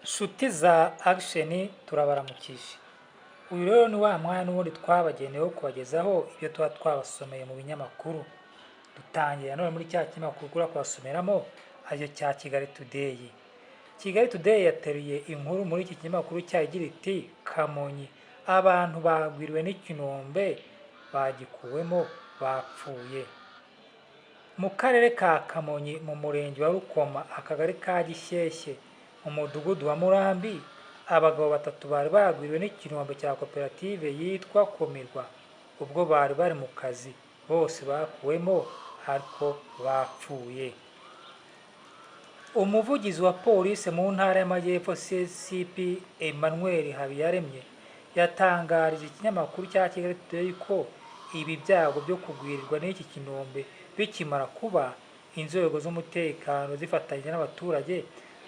Nshuti za Action turabaramukije. Uyu rero ni wa mwanya n'ubundi twabagenewe wo kubagezaho ibyo tuba twabasomeye mu binyamakuru. Dutangira none muri cya kinyamakuru kura kubasomeramo aricyo cya Kigali Today. Kigali Today yateruye inkuru muri iki kinyamakuru cyagira iti Kamonyi abantu bagwiriwe n'ikinombe bagikuwemo bapfuye. Mu karere ka Kamonyi mu murenge wa Rukoma akagari ka Gishyeshye mu mudugudu wa Murambi abagabo batatu bari bagwiriwe n'ikinombe cya koperative yitwa Komirwa ubwo bari bari mu kazi, bose bakuwemo ariko bapfuye. Umuvugizi wa polisi mu ntara y'Amajyepfo CP Emmanuel Habiyaremye yatangarije ikinyamakuru cya Kigali Today ko ibi byago byo kugwirirwa n'iki kinombe bikimara kuba, inzego z'umutekano zifatanyije n'abaturage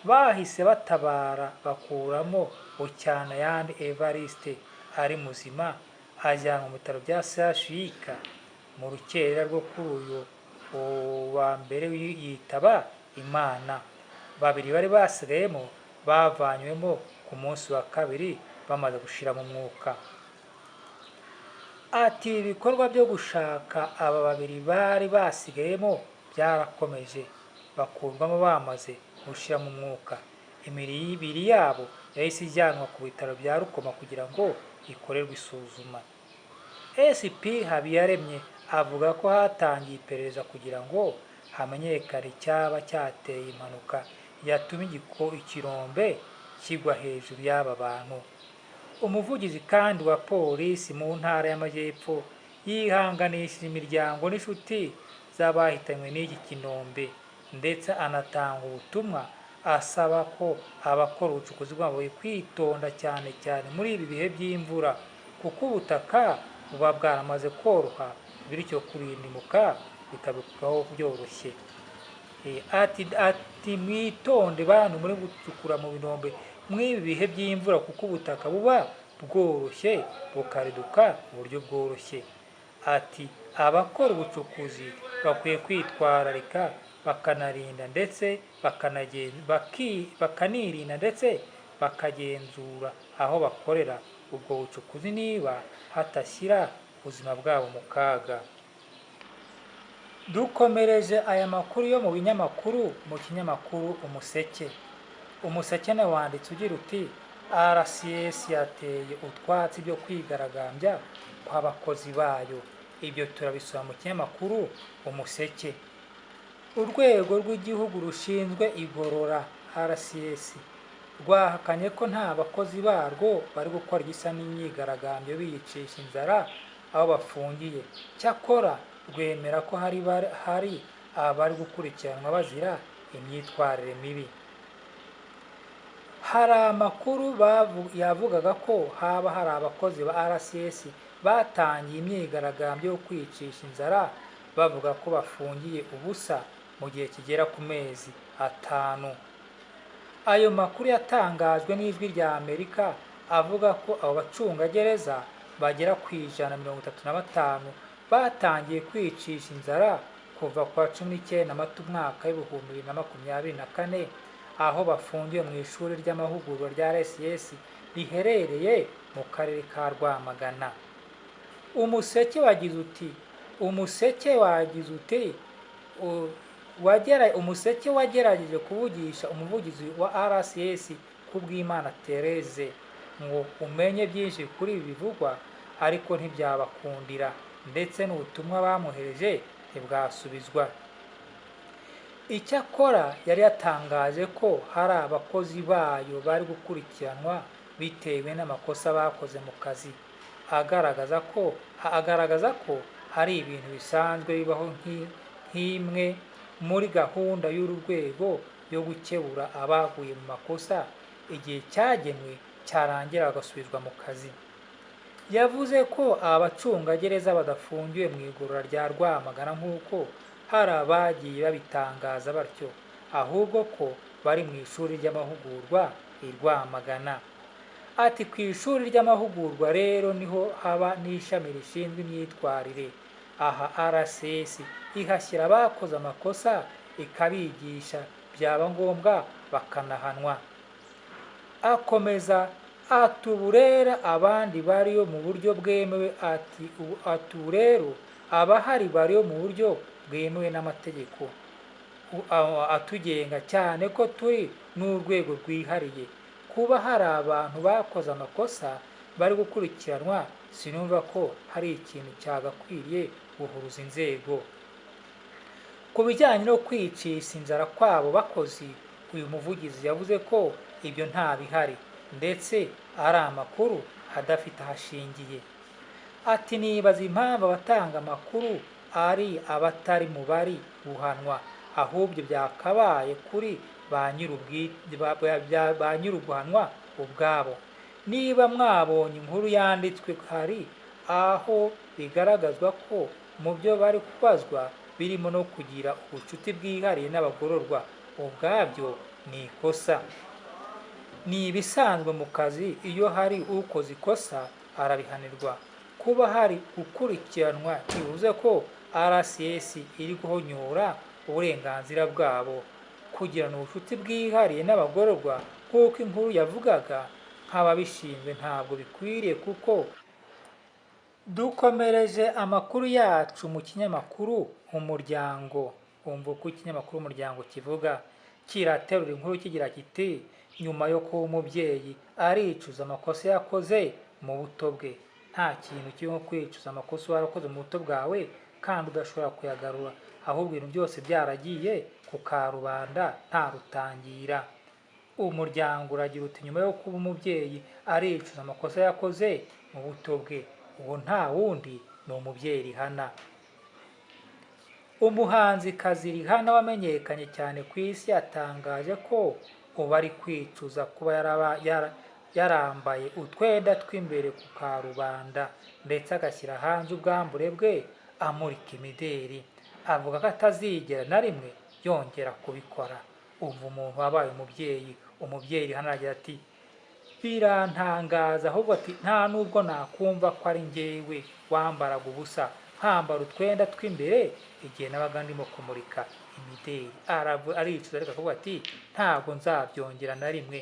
bahise batabara bakuramo Bucyanayandi Evariste ari muzima ajyanwa mu bitaro bya CHUK. Mu rukerera rwo kuri uyu wa mbere yitaba Imana. Babiri bari basigayemo bavanywemo ku munsi wa kabiri bamaze gushira mu mwuka. Ati ibikorwa byo gushaka aba babiri bari basigayemo byarakomeje bakurwamo bamaze gushira mu mwuka. Imibiri yabo yahise ijyanwa ku bitaro bya Rukoma kugira ngo ikorerwe isuzuma. SP Habiyaremye avuga ko hatangiye iperereza kugira ngo hamenyekane icyaba cyateye impanuka yatumye ikirombe kigwa hejuru y'aba bantu. Umuvugizi kandi wa polisi mu ntara y'Amajyepfo yihanganishije imiryango n'inshuti z'abahitanywe n'iki kinombe ndetse anatanga ubutumwa asaba ko abakora ubucukuzi bw'amabuye kwitonda cyane cyane muri ibi bihe by'imvura kuko ubutaka buba bwaramaze koroha bityo kurinda impanuka bikabikwaho byoroshye. Ati mwitonde bantu muri gucukura mu binombe mw'ibi bihe by'imvura kuko ubutaka buba bworoshye bukariduka mu buryo bworoshye. Ati abakora ubucukuzi bakwiye kwitwararika bakanarinda ndetse bakanirinda ndetse bakagenzura aho bakorera ubwo bucukuzi niba hatashyira ubuzima bwabo mu kaga. Dukomereje aya makuru yo mu binyamakuru mu kinyamakuru Umuseke. Umuseke nawe wanditse ugira uti RCS yateye utwatsi byo kwigaragambya kw'abakozi bayo. Ibyo turabisoma mu kinyamakuru Umuseke. Urwego rw'igihugu rushinzwe igorora RCS rwahakanye ko nta bakozi barwo bari gukora igisa n'imyigaragambyo biyicisha inzara aho bafungiye. Cyakora rwemera ko hari abari gukurikiranwa bazira imyitwarire mibi. Hari amakuru yavugaga ko haba hari abakozi ba RCS batangiye imyigaragambyo yo kwicisha inzara bavuga ko bafungiye ubusa mu gihe kigera ku mezi 5. Ayo makuru yatangajwe n'Ijwi rya Amerika avuga ko abo bacungagereza bagera ku 135 batangiye kwicisha inzara kuva kwa 19 Mata umwaka w'ibihumbi 2024 aho bafungiwe mu ishuri ry'amahugurwa rya RCS riherereye mu karere ka Rwamagana. Umuseke wagize uti Umuseke wagerageje kuvugisha umuvugizi wa RCS Kubwimana Therese ngo umenye byinshi kuri ibi bivugwa ariko ntibyabakundira ndetse n'ubutumwa bamuhereje ntibwasubizwa. Icyakora yari yatangaje ko hari abakozi bayo bari gukurikiranwa bitewe n'amakosa bakoze mu kazi, agaragaza ko hari ibintu bisanzwe bibaho nk'imwe muri gahunda y'uru rwego yo gukebura abaguye mu makosa igihe cyagenwe cyarangira bagasubizwa mu kazi. Yavuze ko abacungagereza badafungiwe mu igorora rya Rwamagana nk'uko hari abagiye babitangaza batyo, ahubwo ko bari mu ishuri ry'amahugurwa i Rwamagana. Ati ku ishuri ry'amahugurwa rero niho haba n'ishami rishinzwe imyitwarire. Aha RCS ihashyira abakoze amakosa ikabigisha byaba ngombwa bakanahanwa. akomeza ati ubu rero abandi bariyo mu buryo bwemewe, ati ubu rero abahari bariyo mu buryo bwemewe n'amategeko atugenga, cyane ko turi n'urwego rwihariye. Kuba hari abantu bakoze amakosa bari gukurikiranwa, sinumva ko hari ikintu cyagakwiriye guhuruza inzego. Ku bijyanye no kwicisha inzara kw'abo bakozi, uyu muvugizi yavuze ko ibyo nta bihari ndetse ari amakuru adafite aho ashingiye. Ati nibaza impamvu abatanga amakuru ari abatari mu bari guhanwa, ahubwo byakabaye kuri ba nyir'uguhanwa ubwabo. Niba mwabonye inkuru yanditswe, hari aho bigaragazwa ko mu byo bari kubazwa birimo no kugira ubucuti bwihariye n'abagororwa, ubwabyo ni ikosa. Ni ibisanzwe mu kazi, iyo hari ukoze ikosa arabihanirwa. Kuba hari gukurikiranwa bivuze ko RCS iri guhonyora uburenganzira bwabo. Kugirana ubucuti bwihariye n'abagororwa nk'uko inkuru yavugaga, nk'ababishinzwe ntabwo bikwiriye, kuko dukomereje amakuru yacu mu kinyamakuru Umuryango. Umva uko ikinyamakuru Umuryango kivuga, kiraterura inkuru kigira kiti nyuma yo kuba umubyeyi aricuza amakosa yakoze mu buto bwe. Nta kintu kirimo kwicuza amakosa warakoze mu buto bwawe kandi udashobora kuyagarura, ahubwo ibintu byose byaragiye ku karubanda nta rutangira. Umuryango uragira uti nyuma yo kuba umubyeyi aricuza amakosa yakoze mu buto bwe, uwo nta wundi ni umubyeyi Rihanna. Umuhanzikazi Rihanna wamenyekanye cyane ku isi yatangaje ko ubu ari kwicuza kuba yarambaye utwenda tw'imbere ku karubanda ndetse agashyira hanze ubwambure bwe amurika imideri. Avuga ko atazigera na rimwe yongera kubikora. Umva umuntu wabaye umubyeyi Rihanna agira ati birantangaza, ahubwo ati nta nubwo nakumva ko ari njyewe wambaraga ubusa nkambara utwenda tw'imbere igihe nabaga ndimo kumurika imideri. Aricuza ariko akavuga ati ntabwo nzabyongera na rimwe.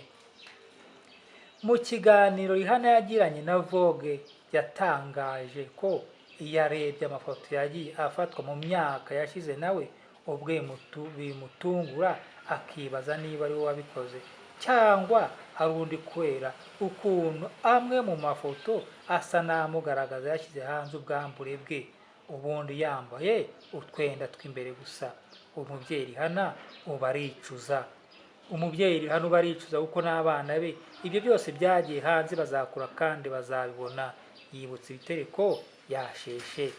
Mu kiganiro Rihanna yagiranye na Vogue, yatangaje ko iyo arebye amafoto yagiye afatwa mu myaka yashize nawe ubwe bimutungura, akibaza niba ari we wabikoze cyangwa hari undi, kubera ukuntu amwe mu mafoto asa n'amugaragaza yashyize hanze ubwambure bwe ubundi yambaye utwenda tw'imbere gusa. Umubyeyi Rihanna ubu aricuza. Umubyeyi Rihanna ubu aricuza kuko n'abana be ibyo byose byagiye hanze, bazakura kandi bazabibona. Yibutse ibitereko yasheshe.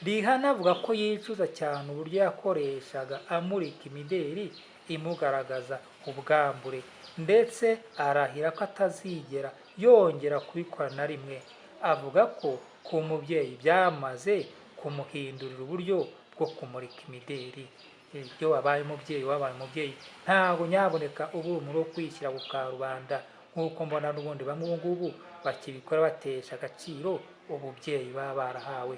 Rihanna avuga ko yicuza cyane uburyo yakoreshaga amurika imideri imugaragaza ubwambure, ndetse arahira ko atazigera yongera kubikora na rimwe. Avuga ko ku mubyeyi byamaze kumuhindurira uburyo bwo kumurika imideri. Iyo wabaye umubyeyi ntabwo nyaboneka uba urumuri wo kwishyira ku karubanda nk'uko mbona n'ubundi bamwe ubu ngubu bakibikora batesha agaciro ububyeyi baba barahawe,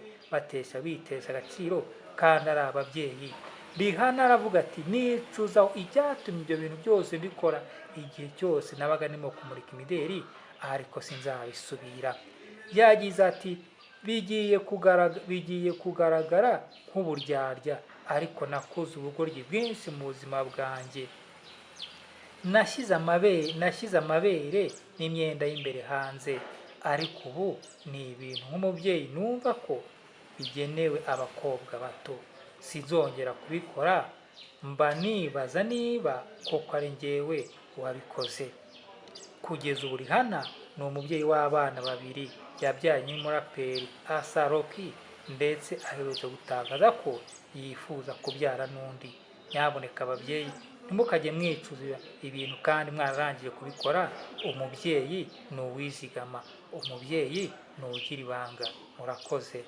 bitesha agaciro kandi ari ababyeyi. Rihanna aravuga ati nicuza ibyatumye ibyo bintu byose mbikora igihe cyose nabaga ndimo kumurika imideri, ariko sinzabisubira. Yagize ati bigiye kugaragara nk'uburyarya, ariko nakoze ubugoryi bwinshi mu buzima bwanjye. Nashyize amabere n'imyenda y'imbere hanze, ariko ubu ni ibintu nk'umubyeyi numva ko bigenewe abakobwa bato. Sinzongera kubikora. Mba nibaza niba koko ari njyewe wabikoze. Kugeza ubu Rihanna ni umubyeyi w'abana 2 yabyaranye n'umuraperi Asa Rocky, ndetse aherutse gutangaza ko yifuza kubyara n'undi. Nyaboneka ababyeyi ntimukajye mwicuza ibintu kandi mwararangije kubikora. Umubyeyi ni uwizigama, umubyeyi ni ugira ibanga. Murakoze.